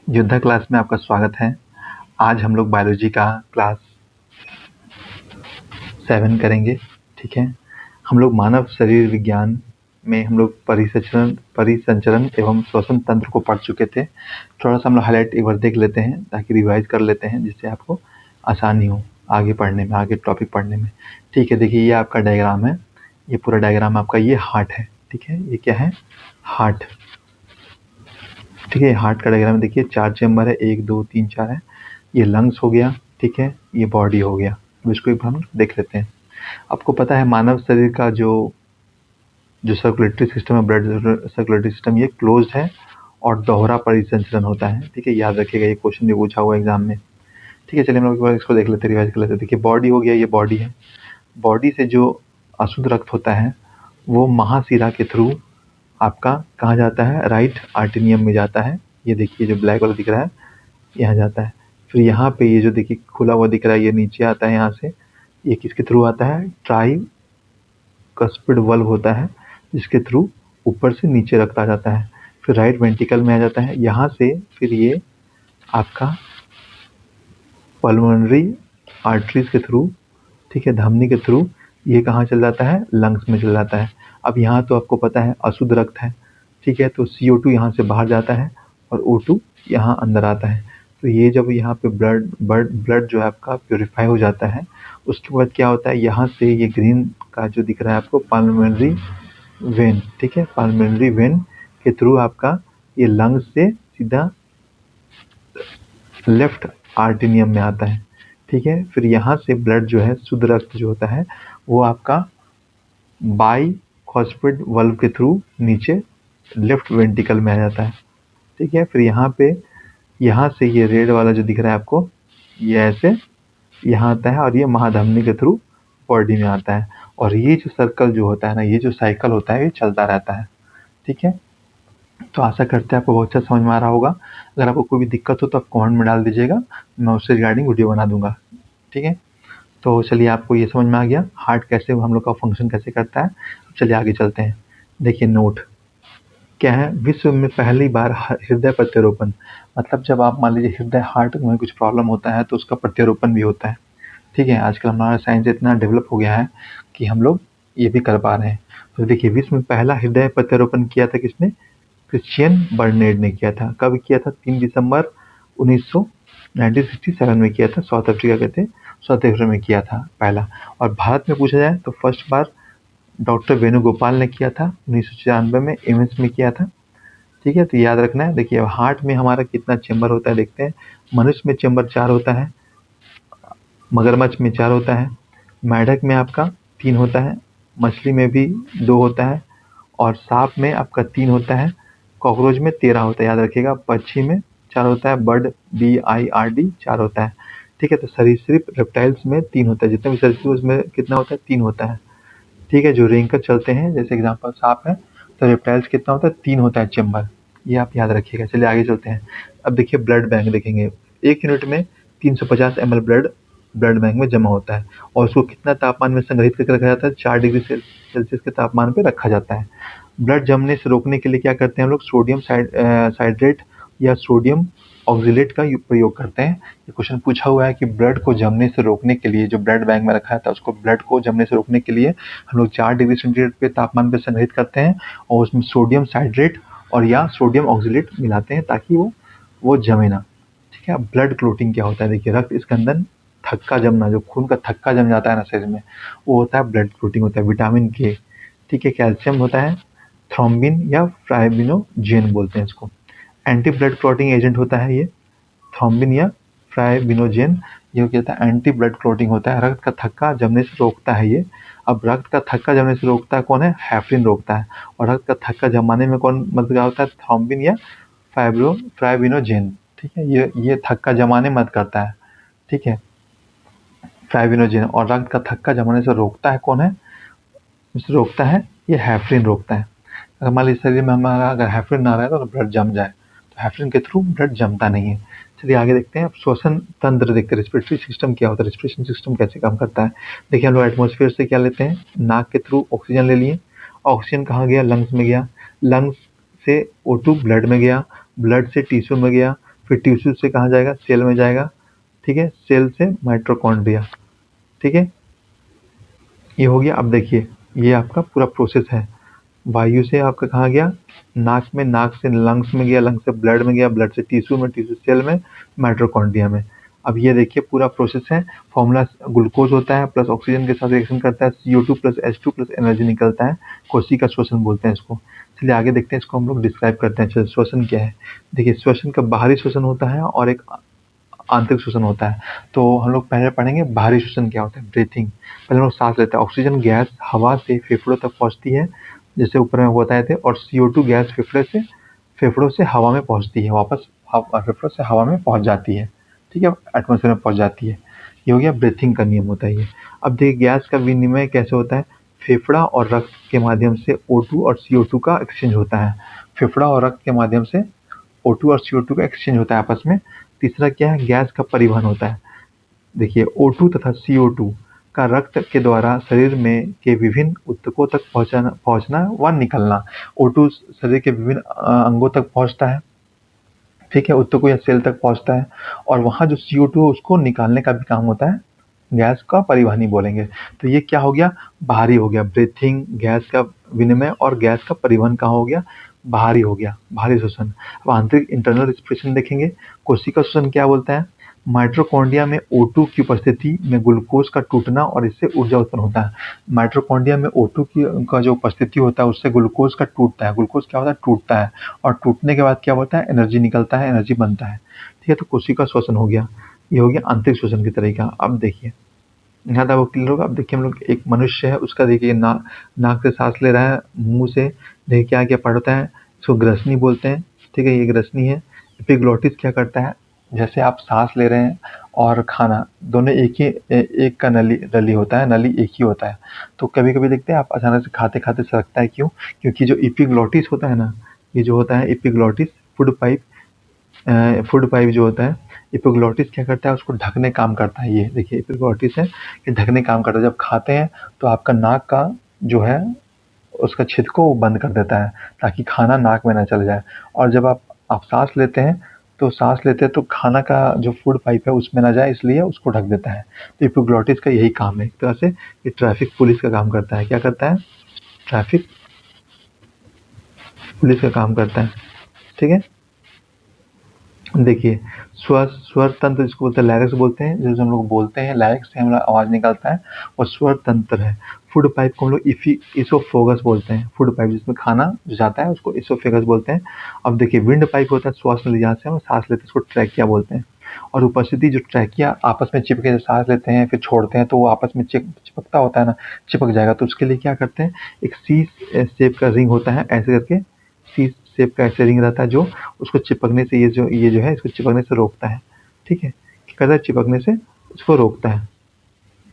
योद्धा क्लास में आपका स्वागत है। आज हम लोग बायोलॉजी का क्लास 7 करेंगे। ठीक है, हम लोग मानव शरीर विज्ञान में हम लोग परिसंचरण एवं श्वसन तंत्र को पढ़ चुके थे। थोड़ा सा हम लोग हाईलाइट एक बार देख लेते हैं ताकि रिवाइज कर लेते हैं, जिससे आपको आसानी हो आगे पढ़ने में, आगे टॉपिक पढ़ने में। ठीक है, देखिए ये आपका डायग्राम है। ये पूरा डायग्राम आपका, ये हार्ट है। ठीक है, ये क्या है? हार्ट। ठीक है, हार्ट का डायग्राम देखिए, 4 चेम्बर है, 1 2 3 4 है। ये लंग्स हो गया। ठीक है, ये बॉडी हो गया। अब इसको एक बार हम देख लेते हैं। आपको पता है मानव शरीर का जो जो सर्कुलेटरी सिस्टम है, ब्लड सर्कुलेटरी सिस्टम, ये क्लोज्ड है और दोहरा परिसंचरण होता है। ठीक है, याद रखिएगा, ये क्वेश्चन भी पूछा हुआ एग्जाम में। ठीक है, चलिए हम लोग एक बार इसको देख लेते हैं, रिवाइज कर लेते हैं। देखिए बॉडी हो गया, ये बॉडी है। बॉडी से जो अशुद्ध रक्त होता है वो महाशिरा के थ्रू आपका कहाँ जाता है? राइट आर्टेरियम में जाता है। ये देखिए जो ब्लैक वाला दिख रहा है, यहाँ जाता है। फिर यहाँ पे ये जो देखिए खुला हुआ दिख रहा है, ये नीचे आता है यहाँ से। ये किसके थ्रू आता है? ट्राइकस्पिड वल्व होता है, जिसके थ्रू ऊपर से नीचे रक्त आ जाता है। फिर राइट वेंट्रिकल में आ जाता है। यहाँ से फिर ये आपका पल्मोनरी आर्टरीज के थ्रू, ठीक है, धमनी के थ्रू ये कहाँ चल जाता है? लंग्स में चल जाता है। अब यहाँ तो आपको पता है अशुद्ध रक्त है। ठीक है, तो CO2 यहाँ से बाहर जाता है और O2 यहाँ अंदर आता है। तो ये जब यहाँ पे ब्लड जो है आपका प्योरीफाई हो जाता है, उसके बाद क्या होता है? यहाँ से ये ग्रीन का जो दिख रहा है आपको, पल्मोनरी वेन। ठीक है, पल्मोनरी वेन के थ्रू आपका ये लंग्स से सीधा लेफ्ट आर्टेरियम में आता है। ठीक है, फिर यहाँ से ब्लड जो है, शुद्ध रक्त जो होता है, वो आपका बाइफॉस्फेट वल्व के थ्रू नीचे लेफ्ट वेंट्रिकल में आ जाता है। ठीक है, फिर यहाँ पे यहाँ से ये रेड वाला जो दिख रहा है आपको, ये ऐसे यहाँ आता है और ये महाधमनी के थ्रू बॉडी में आता है। और ये जो सर्कल जो होता है ना, ये जो साइकिल होता है, ये चलता रहता है। ठीक है, तो आशा करते हैं आपको बहुत अच्छा समझ में आ रहा होगा। अगर आपको कोई भी दिक्कत हो तो आप कमेंट में डाल दीजिएगा, मैं उससे रिगार्डिंग वीडियो बना दूंगा। ठीक है, तो चलिए आपको ये समझ में आ गया हार्ट कैसे, हम लोग का फंक्शन कैसे करता है। चलिए आगे चलते हैं। देखिए नोट क्या है? विश्व में पहली बार हृदय प्रत्यारोपण, मतलब जब आप मान लीजिए हृदय हार्ट में कुछ प्रॉब्लम होता है तो उसका प्रत्यारोपण भी होता है। ठीक है, आजकल हमारा साइंस इतना डेवलप हो गया है कि हम लोग ये भी कर पा रहे हैं। तो देखिए विश्व में पहला हृदय प्रत्यारोपण किया था किसने? क्रिश्चियन बर्नेड ने किया था। कब किया था? 3 दिसंबर 1967 में किया था। साउथ अफ्रीका के थे, साउथ अफ्रीका में किया था पहला। और भारत में पूछा जाए तो फर्स्ट बार डॉक्टर वेणुगोपाल ने किया था, 1994 में एम्स में किया था। ठीक है, तो याद रखना है। देखिए हार्ट में हमारा कितना चेम्बर होता है देखते हैं। मनुष्य में चेम्बर 4 होता है, मगरमच्छ में 4 होता है, मेंढक में आपका 3 होता है, मछली में भी 2 होता है, और सांप में आपका 3 होता है, कॉकरोच में 13 होता है। याद रखिएगा, पक्षी में 4 होता है, बर्ड BIRD 4 होता है। ठीक है, तो सरीसृप रेप्टाइल्स में 3 होता है। जितने भी सरीसृप उसमें कितना होता है? 3 होता है। ठीक है, जो रेंग कर चलते हैं, जैसे एग्जांपल सांप है, तो रेप्टाइल्स कितना होता है? 3 होता है चेम्बर। ये आप याद रखिएगा। चलिए आगे चलते हैं। अब देखिए ब्लड बैंक देखेंगे। 1 यूनिट में 350 ml ब्लड ब्लड बैंक में जमा होता है, और उसको कितना तापमान में संग्रहित करके रखा जाता है? 4 डिग्री सेल्सियस के तापमान पे रखा जाता है। ब्लड जमने से रोकने के लिए क्या करते हैं हम लोग? सोडियम साइड्रेट या सोडियम ऑक्जेलेट का प्रयोग करते हैं। ये क्वेश्चन पूछा हुआ है कि ब्लड को जमने से रोकने के लिए, जो ब्लड बैंक में रखा था उसको ब्लड को जमने से रोकने के लिए हम लोग 4 डिग्री सेंटीग्रेड पे तापमान पे संग्रहित करते हैं, और उसमें सोडियम साइड्रेट और या सोडियम ऑक्जेलेट मिलाते हैं ताकि वो जमे ना। ठीक है, ब्लड क्लोटिंग क्या होता है? देखिए रक्त इसके अंदर थक्का जमना, जो खून का थक्का जम जाता है ना शरीर में, वो होता है ब्लड क्लोटिंग होता है। विटामिन के, ठीक है, कैल्शियम होता है, थ्रोम्बिन या फाइब्रिनोजेन बोलते हैं इसको। एंटी ब्लड क्लॉटिंग एजेंट होता है ये थ्रोम्बिन या फाइब्रिनोजेन। ये क्या होता है? एंटी ब्लड क्लॉटिंग होता है, रक्त का थक्का जमने से रोकता है ये। अब रक्त का थक्का जमने से रोकता है कौन है? हेपरिन रोकता है। और रक्त का थक्का जमाने में कौन मदद होता है? थ्रोम्बिन या फाइब्रिनोजेन। ठीक है, ये थक्का जमाने मदद करता है। ठीक है, फाइब्रिनोजेन। और रक्त का थक्का जमाने से रोकता है कौन है? इसे रोकता है ये हेपरिन रोकता है। अगर मान लीजिए शरीर में हमारा अगर हेपरिन ना रहे तो ब्लड जम जाए, तो हेपरिन के थ्रू ब्लड जमता नहीं है। चलिए आगे देखते हैं। अब श्वसन तंत्र देखते हैं, रेस्पिरेटरी सिस्टम क्या होता है, रेस्पिरेशन सिस्टम कैसे काम करता है। देखिए हम लोग एटमॉस्फेयर से क्या लेते हैं? नाक के थ्रू ऑक्सीजन ले लिए। ऑक्सीजन कहाँ गया? लंग्स में गया। लंग्स से O2 ब्लड में गया, ब्लड से टिश्यू में गया, फिर टिश्यू से कहाँ जाएगा, सेल में जाएगा, ठीक है, सेल से माइटोकॉन्ड्रिया, ठीक है, ये हो गया। अब देखिए ये आपका पूरा प्रोसेस है। वायु से आपका कहाँ गया, नाक में, नाक से लंग्स में गया, लंग्स से ब्लड में गया, ब्लड से टिश्यू में, टिश्यू सेल में, माइटोकॉन्ड्रिया में। अब ये देखिए पूरा प्रोसेस है। फॉर्मूला ग्लूकोज होता है प्लस ऑक्सीजन के साथ रिएक्शन करता है, CO2 plus H2 plus energy निकलता है, कोशिका श्वसन बोलते हैं इसको। चलिए आगे देखते हैं, इसको हम लोग डिस्क्राइब करते हैं। चलिए श्वसन क्या है, देखिए श्वसन का बाहरी श्वसन होता है और एक आंतरिक श्वसन होता है। तो हम लोग पहले पढ़ेंगे बाहरी श्वसन क्या होता है, ब्रीथिंग। पहले हम लोग सांस लेते हैं, ऑक्सीजन गैस हवा से फेफड़ों तक पहुंचती है, जैसे ऊपर में बताए थे, और CO2 गैस फेफड़ों से हवा में पहुंचती है, वापस फेफड़ों से हवा में पहुंच जाती है, ठीक है, एटमोसफेयर में पहुंच जाती है। ये हो गया ब्रीथिंग का नियम होता है ये। अब देखिए गैस का विनिमय कैसे होता है, फेफड़ा और रक्त के माध्यम से O2 और CO2 का एक्सचेंज होता है। फेफड़ा और रक्त के माध्यम से O2 और CO2 का एक्सचेंज होता है आपस में। तीसरा क्या है, गैस का परिवहन होता है। देखिए O2 तथा CO2 का रक्त के द्वारा शरीर में के विभिन्न ऊतकों तक पहुंचना व निकलना। O2 शरीर के विभिन्न अंगों तक पहुंचता है, ठीक है, ऊतकों या सेल तक पहुंचता है, और वहाँ जो CO2 है उसको निकालने का भी काम होता है, गैस का परिवहन ही बोलेंगे। तो ये क्या हो गया, बाहरी हो गया, ब्रीथिंग, गैस का विनिमय और गैस का परिवहन कहाँ हो गया, बाहरी हो गया, बाहरी श्वसन। अब आंतरिक इंटरनल रेस्पिरेशन देखेंगे। कोशिका श्वसन क्या बोलता है, माइटोकॉन्ड्रिया में O2 की उपस्थिति में ग्लूकोज का टूटना और इससे ऊर्जा उत्पन्न होता है। माइटोकॉन्ड्रिया में O2 की का जो उपस्थिति होता है उससे ग्लूकोज का टूटता है, ग्लूकोज क्या होता है, टूटता है, और टूटने के बाद क्या होता है, एनर्जी निकलता है, एनर्जी बनता है, ठीक है। तो कोशिका श्वसन हो गया, ये हो गया आंतरिक श्वसन की तरीका। अब देखिए यहाँ तक वो क्लियर होगा। अब देखिए हम लोग, एक मनुष्य है उसका देखिए नाक से सांस ले रहा है, मुंह से, देखिए क्या क्या पढ़ता है, इसको ग्रसनी बोलते हैं, ठीक है, ये ग्रसनी है। एपिग्लोटिस क्या करता है, जैसे आप सांस ले रहे हैं और खाना, दोनों एक का नली होता है, नली एक ही होता है। तो कभी कभी देखते हैं आप अचानक से खाते खाते सरकता है, क्यों, क्योंकि जो एपिग्लोटिस होता है ना, ये जो होता है एपिग्लोटिस, फूड पाइप जो होता है, एपिग्लोटिस क्या करता है, उसको ढकने काम करता है। ये देखिए एपिग्लोटिस है, ये ढकने काम करता है। जब खाते हैं तो आपका नाक का जो है उसका छिद्र को वो बंद कर देता है, ताकि खाना नाक में ना चले जाए। और जब आप सांस लेते हैं तो खाना का जो फूड पाइप है उसमें ना जाए, इसलिए उसको ढक देता है। तो एपिग्लोटिस का यही काम है, एक तरह से ये ट्रैफिक पुलिस का काम करता है। क्या करता है, ट्रैफिक पुलिस का काम करता है, ठीक है। देखिए स्वर तंत्र जिसको बोलते हैं, लैरिक्स बोलते हैं, जो हम लोग बोलते हैं लैरिक्स से हमारा आवाज़ निकलता है, और स्वर तंत्र है। फूड पाइप को हम लोग इसोफेगस बोलते हैं, फूड पाइप जिसमें खाना जो जाता है उसको इसोफेगस बोलते हैं। अब देखिए विंड पाइप होता है, श्वास नली जहाँ से हम सांस लेते हैं उसको ट्रैकिया बोलते हैं। और उपस्थिति जो ट्रैकिया आपस में चिपके, जब सांस लेते हैं फिर छोड़ते हैं तो वो आपस में चिपकता होता है ना, चिपक जाएगा, तो उसके लिए क्या करते हैं, एक सी शेप का रिंग होता है, ऐसे करके सी शेप का ऐसे रिंग रहता है, जो उसको चिपकने से, ये जो है इसको चिपकने से रोकता है, ठीक है, क्या करता है, चिपकने से उसको रोकता है,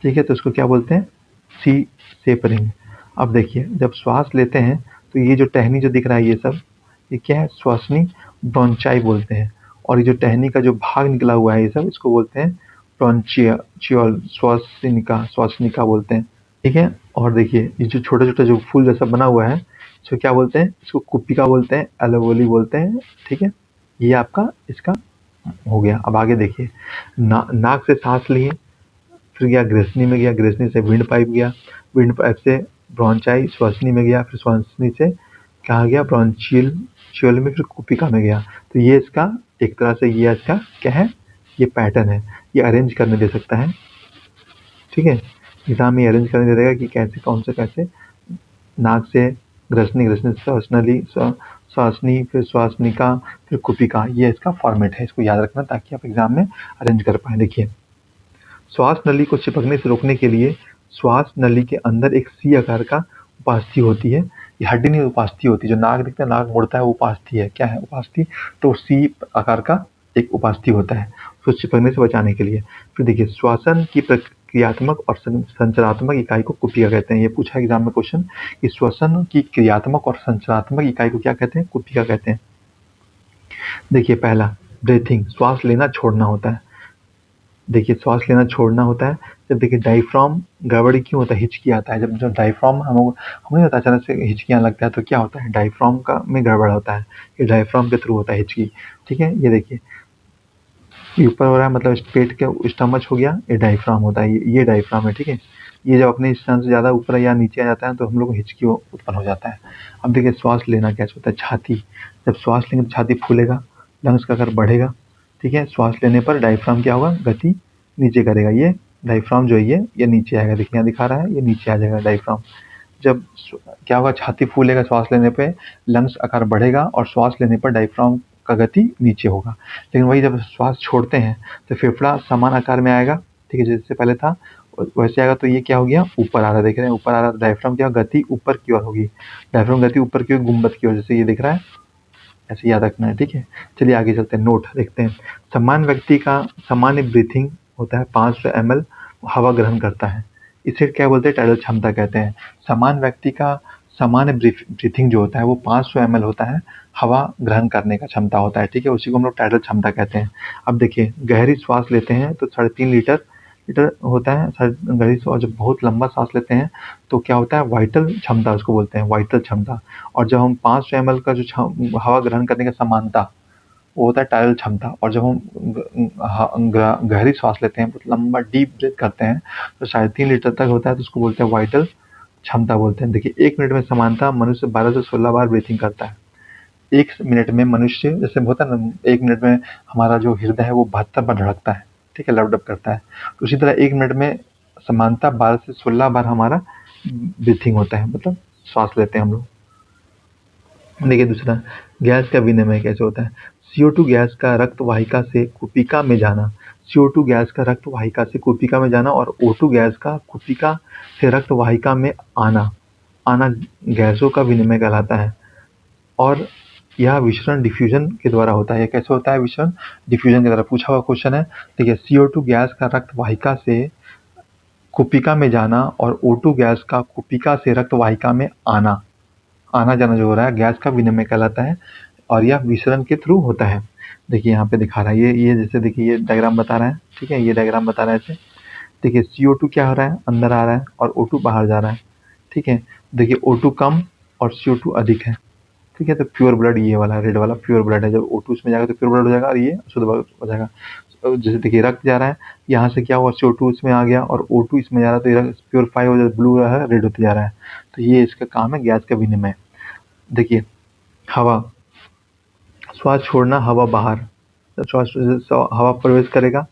ठीक है। तो उसको क्या बोलते हैं, सी शेप रिंग। अब देखिए जब श्वास लेते हैं तो ये जो टहनी जो दिख रहा है ये सब, ये क्या है, श्वासनी ब्रोंचाई बोलते हैं। और ये जो टहनी का जो भाग निकला हुआ है ये सब, इसको बोलते हैं ब्रोंचियोल, श्वासनिका बोलते हैं, ठीक है। और देखिए ये जो छोटा छोटा जो फूल जैसा बना हुआ है, इसको क्या बोलते हैं, इसको कुप्पिका बोलते हैं, एलोवोली बोलते हैं, ठीक है। ये आपका इसका हो गया। अब आगे देखिए, नाक से सांस लिए, फिर गया ग्रेसनी में गया, ग्रेसनी से विंड पाइप गया, विंड पाइप से ब्रोंचाई श्वसनी में गया, फिर श्वसनी से कहाँ गया, ब्रोंचियल में, फिर कुपिका में गया। तो ये इसका एक तरह से ये इसका क्या है, ये पैटर्न है, ये अरेंज करने दे सकता है, ठीक है। एग्जाम में अरेंज करने दे देगा कि कैसे, कौन से कैसे, नाक से ग्रसनी, ग्रसनी से श्वसनली, श्वासनी, फिर श्वासनिका, फिर कुपिका, ये इसका फॉर्मेट है, इसको याद रखना ताकि आप एग्जाम में अरेंज कर पाए। देखिए श्वास नली को चिपकने से रोकने के लिए श्वास नली के अंदर एक सी आकार का उपास्थि होती है, ये हड्डी नहीं, उपास्थि होती है, जो नाक दिखता है, नाक मुड़ता है, वो उपास्थि है। क्या है उपास्थि, तो सी आकार का एक उपास्थि होता है, उसको चिपकने से बचाने के लिए। फिर देखिए श्वसन की क्रियात्मक और संचरात्मक इकाई को कुपिका कहते हैं। ये पूछा एग्जाम में क्वेश्चन कि श्वसन की क्रियात्मक और संचरात्मक इकाई को क्या कहते हैं, कुपिका कहते हैं। देखिए पहला ब्रीथिंग, श्वास लेना छोड़ना होता है। देखिए श्वास लेना छोड़ना होता है जब देखिए डायफ्राम गड़बड़ी क्यों होता है, हिचकी आता है। जब डायफ्राम हमें नहीं होता, अचानक से हिचकियाँ लगता है, तो क्या होता है, डायफ्राम का में गड़बड़ होता है, ये डायफ्राम के थ्रू होता है हिचकी, ठीक है। ये देखिए ये ऊपर हो रहा है मतलब पेट के स्टमच हो गया, ये डायफ्राम होता है, ये डायफ्राम है, ठीक है। ये जब अपने स्थान से ज़्यादा ऊपर या नीचे आ जाता है तो हम लोग को हिचकी उत्पन्न हो जाता है। अब देखिए श्वास लेना कैसे होता है, छाती, जब श्वास लेंगे तो छाती फूलेगा, लंग्स का आकार बढ़ेगा, ठीक है। श्वास लेने पर डायफ्राम क्या होगा, गति नीचे करेगा, ये डायफ्राम जो है ये नीचे आएगा, देखिए यहाँ दिखा रहा है, ये नीचे आ जाएगा डायफ्राम। जब क्या होगा, छाती फूलेगा श्वास लेने पे, लंग्स आकार बढ़ेगा और श्वास लेने पर डायफ्राम का गति नीचे होगा। लेकिन वही जब श्वास छोड़ते हैं तो फेफड़ा समान आकार में आएगा, ठीक है, जैसे पहले था वैसे आएगा। तो ये क्या हो गया, ऊपर आ रहा है, देख रहे हैं ऊपर आ रहा है, डायफ्राम क्या गति ऊपर की ओर होगी, डायफ्राम गति ऊपर की ओर, गुंबद की ओर, जैसे ये दिख रहा है, ऐसे याद रखना है, ठीक है। चलिए आगे चलते हैं, नोट देखते हैं। सामान्य व्यक्ति का सामान्य ब्रीथिंग होता है 500 ml हवा ग्रहण करता है, इसे क्या बोलते हैं, टाइडल क्षमता कहते हैं। सामान्य व्यक्ति का सामान्य ब्रीथिंग जो होता है वो 500 ml होता है, हवा ग्रहण करने का क्षमता होता है, ठीक है, उसी को हम लोग टाइडल क्षमता कहते हैं। अब देखिए गहरी श्वास लेते हैं तो 3.5 लीटर लीटर होता है गहरी श्वास। जब बहुत लंबा सांस लेते हैं तो क्या होता है, वाइटल क्षमता उसको बोलते हैं, वाइटल क्षमता। और जब हम 500 ml का जो हवा ग्रहण करने का समानता, वो होता है टाइडल क्षमता। और जब हम गहरी सांस लेते हैं, बहुत लंबा डीप ब्रीथ करते हैं तो 3.5 लीटर तक होता है, तो उसको बोलते हैं वाइटल क्षमता बोलते हैं। देखिए 1 मिनट में समानता मनुष्य 12 से 16 बार ब्रीथिंग करता है। 1 मिनट में मनुष्य, जैसे होता है ना, 1 मिनट में हमारा जो हृदय है वो 72 बार धड़कता है, ठीक है, लपडप करता है। तो उसी तरह 1 मिनट में समानता 12 से 16 बार हमारा ब्रीथिंग होता है, मतलब श्वास लेते हैं हम लोग। देखिए दूसरा, गैस का विनिमय कैसे होता है। CO2 गैस का रक्त वाहिका से कुपिका में जाना, CO2 गैस का रक्त वाहिका से कुपिका में जाना और O2 गैस का कुपिका से रक्त वाहिका में आना आना गैसों का विनिमय कहलाता है। और यह विसरण डिफ्यूजन के द्वारा होता है। यह कैसे होता है, विसरण डिफ्यूजन के द्वारा। पूछा हुआ क्वेश्चन है, देखिए CO2 गैस का रक्त वाहिका से कुपिका में जाना और O2 गैस का कुपिका से रक्त वाहिका में आना आना जाना जो हो रहा है, गैस का विनिमय कहलाता है और यह विसरण के थ्रू होता है। देखिए यहाँ पे दिखा रहा है, ये जैसे देखिए ये डायग्राम बता रहा है, ठीक है, ये डायग्राम बता रहा है ऐसे। देखिए CO2 क्या हो रहा है, अंदर आ रहा है और O2 बाहर जा रहा है, ठीक है। देखिए O2 कम और CO2 अधिक है, ठीक है। तो प्योर ब्लड ये वाला रेड वाला प्योर ब्लड है, जब O2 इसमें जाएगा तो प्योर ब्लड हो जाएगा और ये शुद्ध ब्लड हो जाएगा। जैसे देखिए रक्त जा रहा है, यहाँ से क्या हुआ, CO2 इसमें आ गया और O2 इसमें जा रहा है, तो ये प्योरीफाई हो जाए, ब्लू है, रेड होते जा रहा है। तो ये इसका काम है, गैस का विनिमय। देखिए हवा, श्वास छोड़ना, हवा बाहर, जब श्वास हवा प्रवेश करेगा,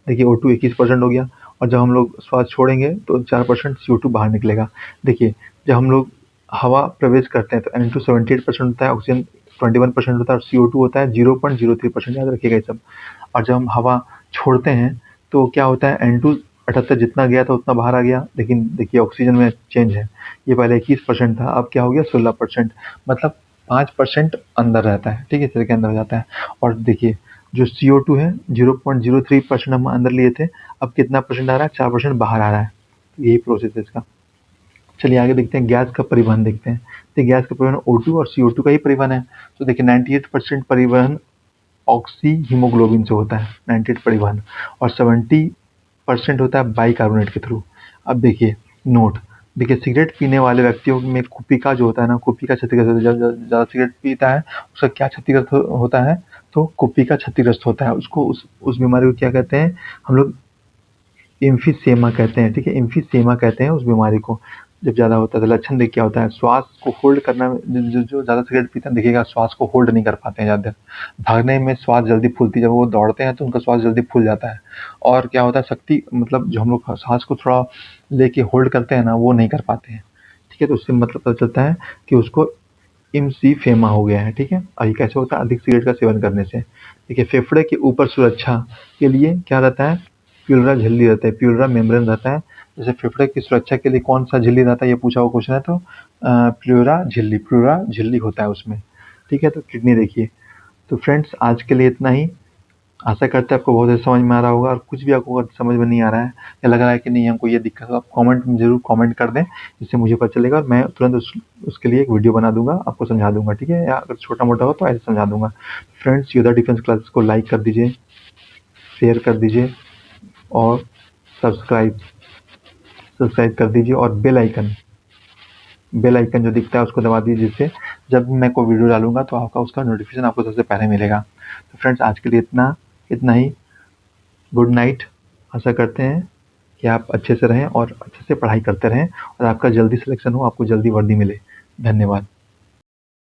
देखिए O2 21% हो गया और जब हम लोग श्वास छोड़ेंगे तो 4% CO2 बाहर निकलेगा। देखिए जब हम लोग हवा प्रवेश करते हैं तो N2 78% होता है, ऑक्सीजन 21% होता है और CO2 होता है 0.03%, याद रखिएगा ये सब। और जब हम हवा छोड़ते हैं तो क्या होता है, N2 78 जितना गया था उतना बाहर आ गया, लेकिन देखिए ऑक्सीजन में चेंज है, ये पहले 21% था, अब क्या हो गया 16%, मतलब 5% अंदर रहता है, ठीक है, शरीर के अंदर हो जाता है। और देखिए जो CO2 है 0.03% हम अंदर लिए थे, अब कितना परसेंट आ रहा है, 4% बाहर आ रहा है। यही प्रोसेस है इसका। चलिए आगे देखते हैं, गैस का परिवहन देखते हैं। तो गैस का परिवहन O2 और CO2 का ही परिवहन है। तो देखिए 98% परिवहन ऑक्सी हीमोग्लोबिन से होता है, 98 परिवहन, और 70% होता है बाइकार्बोनेट के थ्रू। अब देखिए नोट, देखिए सिगरेट पीने वाले व्यक्तियों में कुपिका जो होता है ना, कुपिका क्षतिग्रस्त होता है। जब ज़्यादा सिगरेट पीता है उसका क्या क्षतिग्रस्त होता है, तो कुपिका क्षतिग्रस्त होता है। उसको उस बीमारी को क्या कहते हैं हम लोग, एम्फीसेमा कहते हैं, ठीक है, एम्फीसेमा कहते हैं उस बीमारी को। जब ज़्यादा होता है तो लक्षण देख क्या होता है, श्वास को होल्ड करना, जो ज़्यादा सिगरेट पीते हैं देखिएगा श्वास को होल्ड नहीं कर पाते हैं ज़्यादा, भागने में श्वास जल्दी फूलती है, जब वो दौड़ते हैं तो उनका श्वास जल्दी फूल जाता है। और क्या होता है, शक्ति, मतलब जो हम लोग सांस को थोड़ा लेके होल्ड करते हैं ना, वो नहीं कर पाते हैं, ठीक है। तो उससे मतलब पता चलता है कि उसको एम्फीसेमा हो गया है, ठीक है। और ये कैसे होता है, अधिक सिगरेट का सेवन करने से। देखिए फेफड़े के ऊपर सुरक्षा के लिए क्या रहता है, प्यूरा झिल्ली रहता है, प्यूरा मेम्ब्रेन रहता है। जैसे फेफड़े की सुरक्षा के लिए कौन सा झिल्ली रहता है, ये पूछा हुआ क्वेश्चन है, तो प्यूरा झिल्ली होता है उसमें, ठीक है। तो किडनी देखिए। तो फ्रेंड्स आज के लिए इतना ही। आशा करते हैं आपको बहुत अच्छे समझ में आ रहा होगा, और कुछ भी आपको अगर समझ में नहीं आ रहा है या लग रहा है कि नहीं हमको ये दिक्कत है, आप कमेंट में ज़रूर कमेंट कर दें, जिससे मुझे पता चलेगा और मैं तुरंत उसके लिए एक वीडियो बना दूंगा, आपको समझा दूंगा, ठीक है, या अगर छोटा मोटा हो तो ऐसे समझा दूंगा। फ्रेंड्स योद्धा डिफेंस क्लासेस को लाइक कर दीजिए, शेयर कर दीजिए और सब्सक्राइब सब्सक्राइब कर दीजिए, और बेल आइकन जो दिखता है उसको दबा दीजिए, जिससे जब मैं कोई वीडियो डालूंगा तो आपका उसका नोटिफिकेशन आपको सबसे पहले मिलेगा। तो फ्रेंड्स आज के लिए इतना इतना ही। Good night. आशा करते हैं कि आप अच्छे से रहें और अच्छे से पढ़ाई करते रहें और आपका जल्दी सिलेक्शन हो, आपको जल्दी वर्दी मिले। धन्यवाद।